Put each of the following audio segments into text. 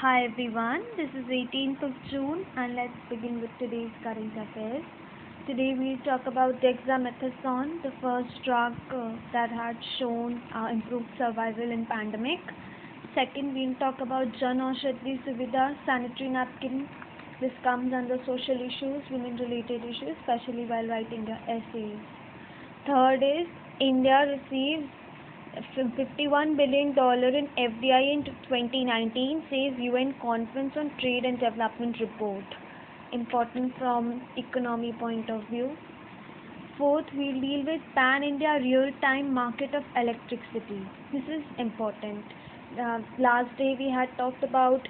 Hi everyone, this is 18th of June and let's begin with today's current affairs. Today we'll talk about dexamethasone, the first drug that had shown improved survival in pandemic. Second, we'll talk about Jan Aushadhi Suvidha, sanitary napkin. This comes under social issues, women related issues, especially while writing your essays. Third is India receives $51 billion in FDI in 2019, says UN Conference on Trade and Development report. Important from economy point of view. Fourth, we'll deal with pan-India real-time market of electricity. This is important. Last day we had talked about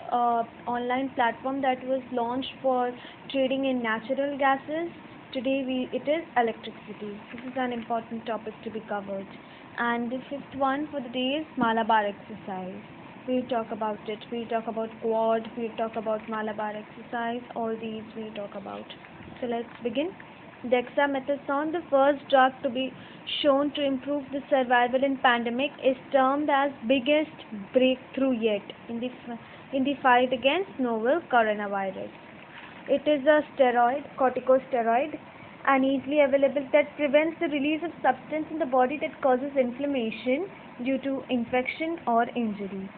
online platform that was launched for trading in natural gases. Today it is electricity. This is an important topic to be covered. And the fifth one for the day is Malabar exercise. We'll talk about it. We'll talk about quad. We'll talk about Malabar exercise. All these we'll talk about. So let's begin. Dexamethasone, the first drug to be shown to improve the survival in pandemic, is termed as biggest breakthrough yet in the fight against novel coronavirus. It is a steroid, corticosteroid, and easily available that prevents the release of substance in the body that causes inflammation due to infection or injury.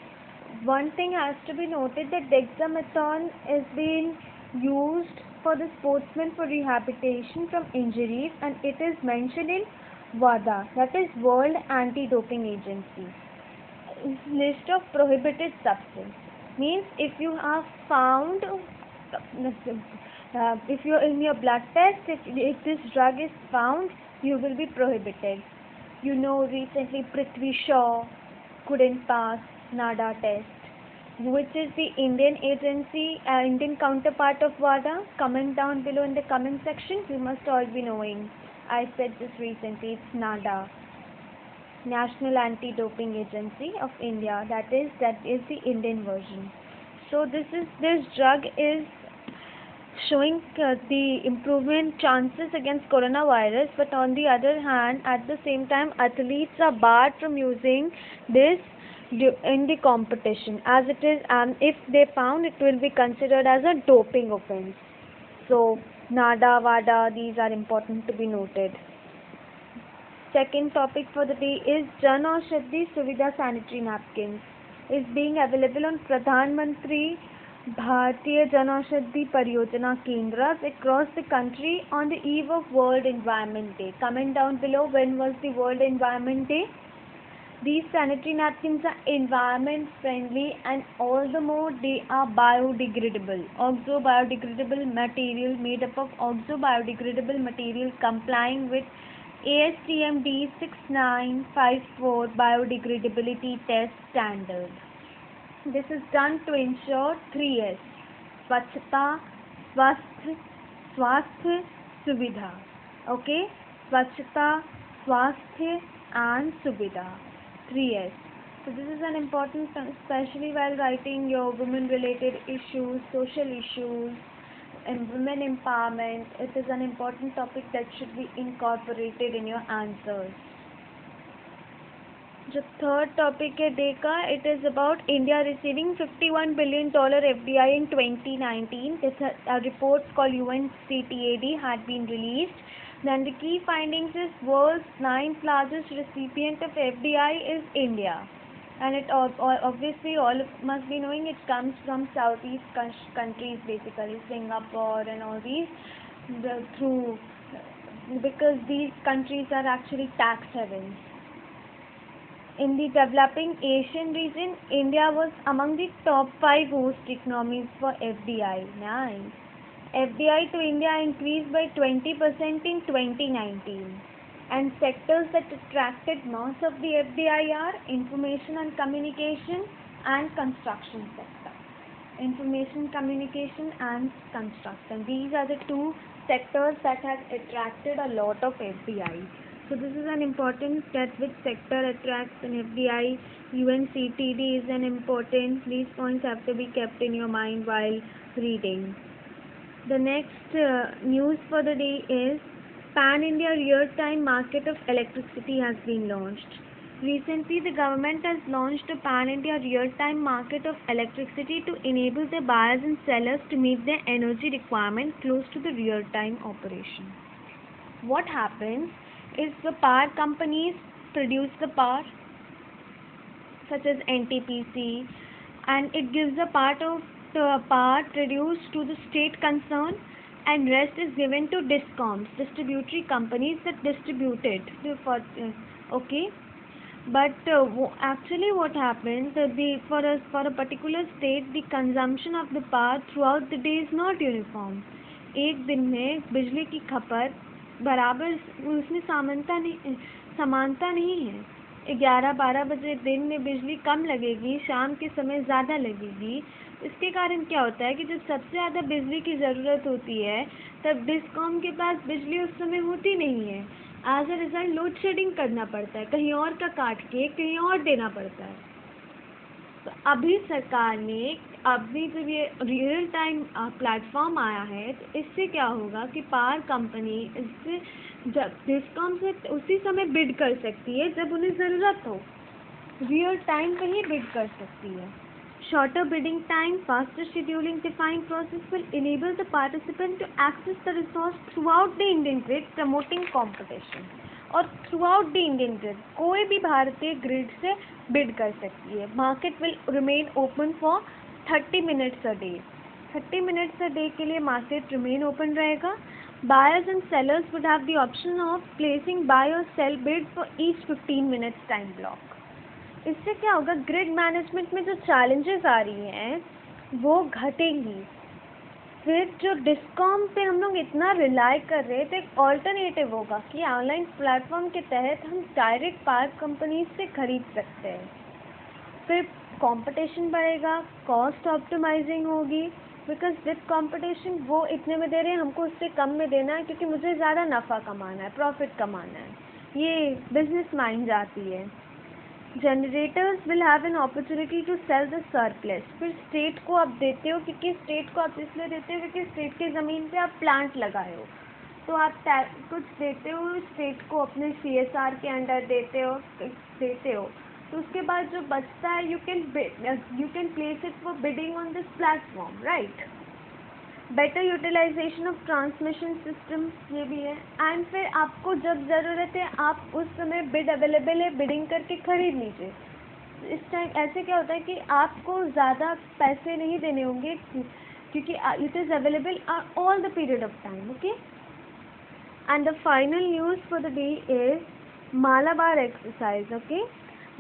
One thing has to be noted that dexamethasone is being used for the sportsmen for rehabilitation from injuries, and it is mentioned in WADA, that is World Anti-Doping Agency. List of prohibited substance means if you have found if you're in your blood test, if this drug is found, you will be prohibited. Recently Prithvi Shaw couldn't pass NADA test, which is the Indian agency, Indian counterpart of WADA. Comment down below in the comment section. You must all be knowing. I said this recently. It's NADA, National Anti-Doping Agency of India. That is the Indian version. So this drug is showing the improvement chances against coronavirus, but on the other hand, at the same time, athletes are barred from using this in the competition, as it is, and if they found, it will be considered as a doping offense. So NADA, WADA, these are important to be noted. Second topic for the day is Jan Aushadhi Suvidha sanitary napkins is being available on Pradhan Mantri Bharatiya Jan Aushadhi Pariyojana Kendras across the country on the eve of World Environment Day. Comment down below when was the World Environment Day. These sanitary napkins are environment friendly, and all the more they are biodegradable. Oxo biodegradable material, made up of oxo biodegradable material complying with ASTM D6954 biodegradability test standard. This is done to ensure 3S: Swachhata, Swasth, Swasth, Suvidha. Okay? Swachhata, Swasth and Suvidha. 3S. So this is an important, especially while writing your women related issues, social issues, and women empowerment. It is an important topic that should be incorporated in your answers. The third topic है day का, it is about India receiving $51 billion FDI in 2019. A report called UNCTAD had been released. Then the key findings is world's 9th largest recipient of FDI is India, and it obviously all must be knowing it comes from Southeast countries, basically Singapore and all these, because these countries are actually tax havens. In the developing Asian region, India was among the top 5 host economies for FDI. Nice. FDI to India increased by 20% in 2019. And sectors that attracted most of the FDI are information and communication and construction sector. Information, communication and construction. These are the two sectors that have attracted a lot of FDI. So this is an important, that which sector attracts an FDI. UNCTD is an important. These points have to be kept in your mind while reading. The next news for the day is Pan India Real Time Market of Electricity has been launched. Recently, the government has launched a pan-India real-time market of electricity to enable the buyers and sellers to meet their energy requirement close to the real-time operation. What happens is the power companies produce the power, such as NTPC, and it gives a part of the power produced to the state concerned, and rest is given to DISCOMs, distributory companies that distribute it. Okay. But actually what happens, for a particular state, the consumption of the power throughout the day is not uniform. एक दिन में बिजली की खपत बराबर उसमें समानता नहीं है। 11-12 बजे दिन में बिजली कम लगेगी, शाम के समय ज़्यादा लगेगी। इसके कारण क्या होता है कि जब सबसे ज़्यादा बिजली की ज़रूरत होती है तब डिस्कॉम के पास बिजली उस समय होती नहीं है। As a result load shedding करना पड़ता है, कहीं और का काट के कहीं और देना पड़ता है। तो अभी सरकार ने अभी जब ये रियल टाइम प्लेटफॉर्म आया है तो इससे क्या होगा कि पावर कंपनी इससे जब डिस्कॉम से उसी समय बिड कर सकती है जब उन्हें ज़रूरत हो, रियल टाइम पे ही बिड कर सकती है। Shorter bidding time, faster scheduling defined process will enable the participant to access the resource throughout the Indian grid, promoting competition. और throughout the Indian grid, कोई भी भारतीय ग्रिड से बिड कर सकती है। Market will remain open for 30 minutes a day. 30 minutes a day के लिए market remain open रहेगा। Buyers and sellers would have the option of placing buy or sell bid for each 15 minutes time block. इससे क्या होगा, grid management में जो challenges आ रही हैं वो घटेंगी। फिर जो डिस्कॉम पे हम लोग इतना रिलाई कर रहे थे, एक ऑल्टरनेटिव होगा कि ऑनलाइन प्लेटफॉर्म के तहत हम डायरेक्ट पावर कंपनीज से खरीद सकते हैं। फिर कंपटीशन बढ़ेगा, कॉस्ट ऑप्टिमाइजिंग होगी, बिकॉज विद कंपटीशन वो इतने में दे रहे हैं, हमको उससे कम में देना है क्योंकि मुझे ज़्यादा नफ़ा कमाना है, प्रॉफिट कमाना है। ये बिजनेस माइंड आती है। Generators will have an opportunity to sell the surplus. फिर स्टेट को आप देते हो, क्योंकि स्टेट को आप इसलिए देते हो क्योंकि स्टेट की ज़मीन पे आप प्लांट लगाए हो, तो आप कुछ देते हो स्टेट को, अपने CSR के अंडर देते हो। तो उसके बाद जो बचता है you can place it for bidding on this platform, right. Better utilisation of transmission system, ये भी है। एंड फिर आपको जब ज़रूरत है आप उस समय बिड अवेलेबल है, बिडिंग करके खरीद लीजिए। इस टाइम ऐसे क्या होता है कि आपको ज़्यादा पैसे नहीं देने होंगे क्योंकि it is available all the period of time. Okay, and the final news for the day is Malabar exercise. Okay,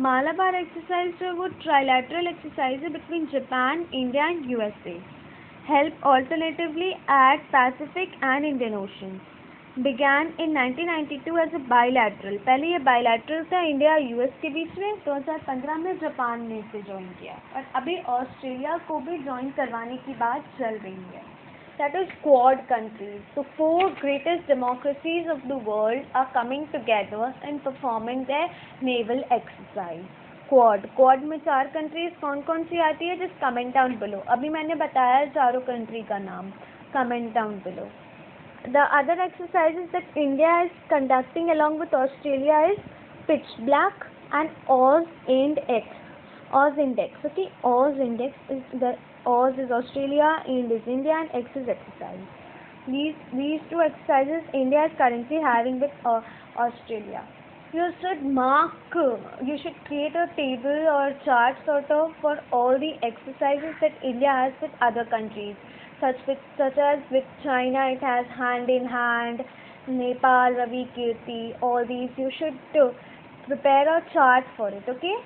Malabar exercise जो है वो ट्राइलैटरल एक्सरसाइज है between Japan, India and USA. Help alternatively at Pacific and Indian Ocean. Began in 1992 as a bilateral. पहले ये bilateral था India US के बीच में। 2015 में जापान ने इसे ज्वाइन किया और अभी ऑस्ट्रेलिया को भी ज्वाइन करवाने की बात चल रही है। That is Quad countries. So 4 greatest democracies of the world are coming together and performing their naval exercise. Quad में 4 कंट्रीज कौन कौन सी आती है, जस्ट कमेंट डाउन बिलो। अभी मैंने बताया चारों कंट्री का नाम, comment down below. The other exercises that India is conducting along with Australia is Pitch Black and Aus and ex. Aus index, okay, Aus index is the Aus is Australia, and is India, and ex is exercise. These 2 exercises India is currently having with Australia. You should create a table or chart sort of for all the exercises that India has with other countries, such as with China it has hand in hand, Nepal, Ravi Kirti, all these. You should prepare a chart for it, okay,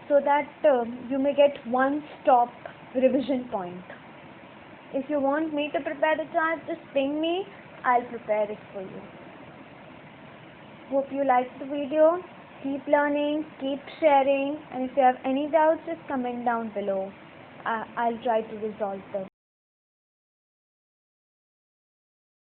so that you may get one stop revision point. If you want me to prepare the chart, just ping me, I'll prepare it for you. Hope you liked the video. Keep learning, keep sharing, and if you have any doubts, just comment down below. I'll try to resolve them.